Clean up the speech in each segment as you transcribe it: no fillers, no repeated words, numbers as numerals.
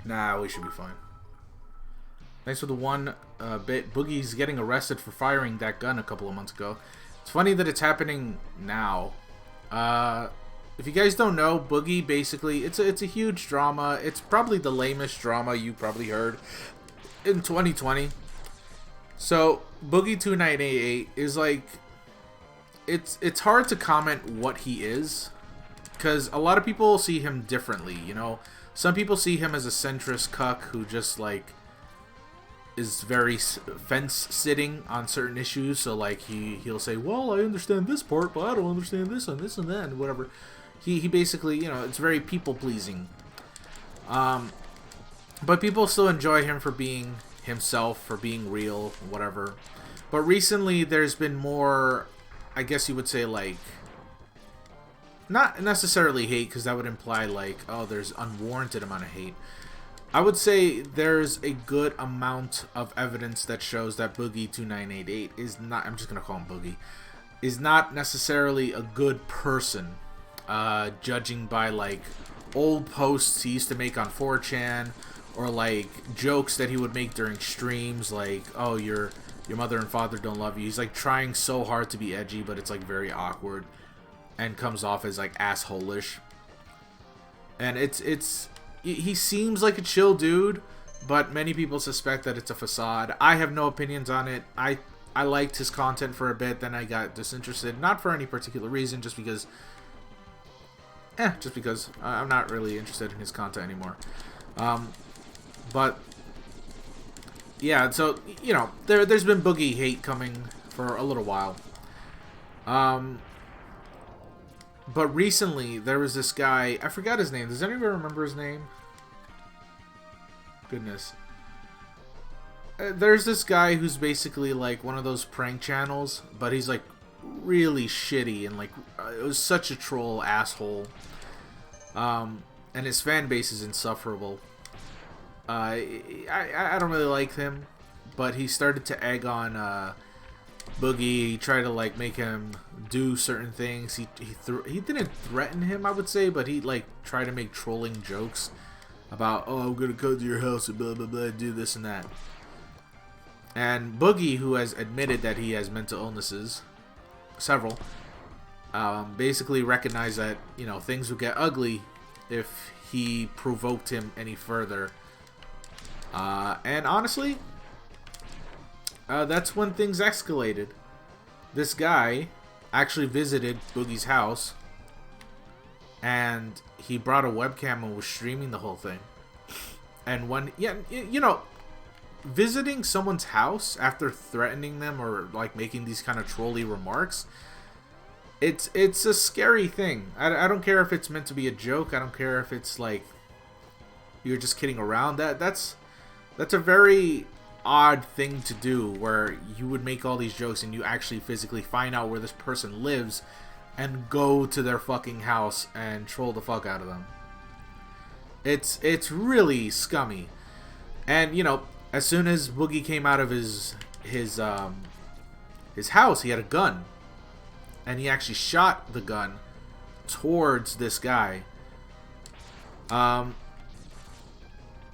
Nah, we should be fine. Thanks for the one bit. Boogie's getting arrested for firing that gun a couple of months ago. It's funny that it's happening now. If you guys don't know, Boogie basically, it's a huge drama. It's probably the lamest drama you probably heard in 2020. So Boogie 2988 is like, it's hard to comment what he is, because a lot of people see him differently. You know, some people see him as a centrist cuck who just like is very fence sitting on certain issues. So like he'll say, well, I understand this part, but I don't understand this and this and that and whatever. He basically, you know, it's very people pleasing. But people still enjoy him for being himself, for being real, whatever. But recently there's been more, I guess you would say, like, not necessarily hate, because that would imply like, oh, there's unwarranted amount of hate. I would say there's a good amount of evidence that shows that Boogie 2988 is not, I'm just going to call him Boogie, is not necessarily a good person. Judging by like old posts he used to make on 4chan, or like jokes that he would make during streams, like, oh, your mother and father don't love you. He's like trying so hard to be edgy, but it's like very awkward and comes off as like asshole-ish. And he seems like a chill dude, but many people suspect that it's a facade. I have no opinions on it. I liked his content for a bit, then I got disinterested, not for any particular reason, just because I'm not really interested in his content anymore. But yeah, so, you know, there's been Boogie hate coming for a little while. But recently there was this guy, I forgot his name. Does anyone remember his name? Goodness. There's this guy who's basically like one of those prank channels, but he's like really shitty and like it was such a troll asshole. And his fan base is insufferable. I don't really like him, but he started to egg on Boogie. He tried to like make him do certain things. He didn't threaten him, I would say, but he like tried to make trolling jokes about, oh, I'm gonna come to your house and blah blah blah, do this and that. And Boogie, who has admitted that he has mental illnesses, several, basically recognized that, you know, things would get ugly if he provoked him any further. And honestly, that's when things escalated. This guy actually visited Boogie's house, and he brought a webcam and was streaming the whole thing. And when, yeah, you know, visiting someone's house after threatening them or like making these kind of trolly remarks, it's a scary thing. I don't care if it's meant to be a joke. I don't care if it's like you're just kidding around. That's a very odd thing to do, where you would make all these jokes and you actually physically find out where this person lives and go to their fucking house and troll the fuck out of them. It's really scummy. And you know, as soon as Boogie came out of his house, he had a gun, and he actually shot the gun towards this guy.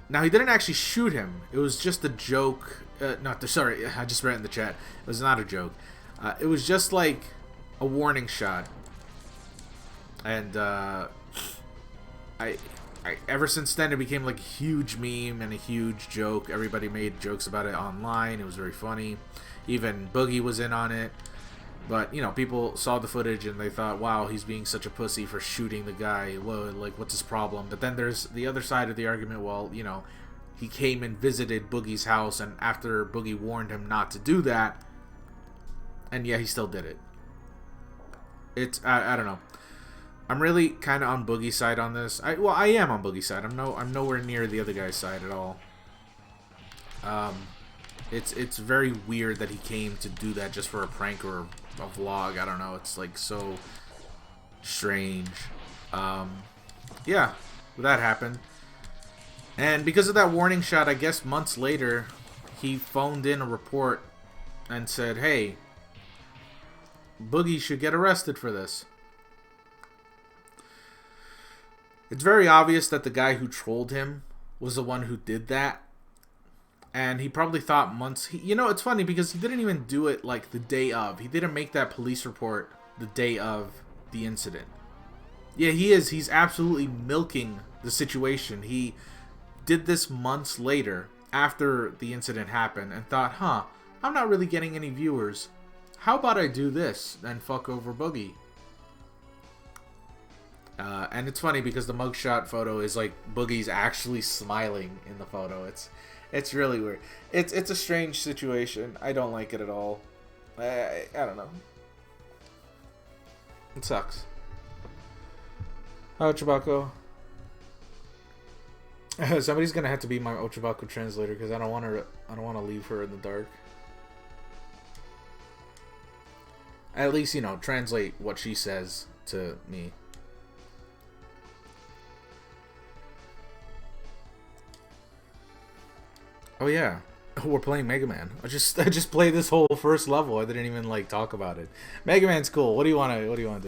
Now, he didn't actually shoot him. It was just a joke. Sorry, I just read it in the chat. It was not a joke. It was just like a warning shot. And ever since then, it became like a huge meme and a huge joke. Everybody made jokes about it online. It was very funny. Even Boogie was in on it. But, you know, people saw the footage and they thought, wow, he's being such a pussy for shooting the guy. Well, like, what's his problem? But then there's the other side of the argument. Well, you know, he came and visited Boogie's house, and after Boogie warned him not to do that, and yeah, he still did it. It's, I don't know. I'm really kind of on Boogie's side on this. I am on Boogie's side. I'm nowhere near the other guy's side at all. It's very weird that he came to do that just for a prank or a vlog. I don't know. It's like so strange. Yeah, that happened. And because of that warning shot, I guess months later, he phoned in a report and said, hey, Boogie should get arrested for this. It's very obvious that the guy who trolled him was the one who did that. And he probably thought months... you know, it's funny because he didn't even do it like the day of. He didn't make that police report the day of the incident. Yeah, he is. He's absolutely milking the situation. He did this months later after the incident happened and thought, huh, I'm not really getting any viewers. How about I do this and fuck over Boogie? And it's funny because the mugshot photo is like Boogie's actually smiling in the photo. It's really weird. It's a strange situation. I don't like it at all. I don't know. It sucks. Ochibako. Somebody's gonna have to be my Ochibako translator because I don't want to leave her in the dark. At least, you know, translate what she says to me. Oh yeah, we're playing Mega Man. I just played this whole first level. I didn't even like talk about it. Mega Man's cool. What do you want to do?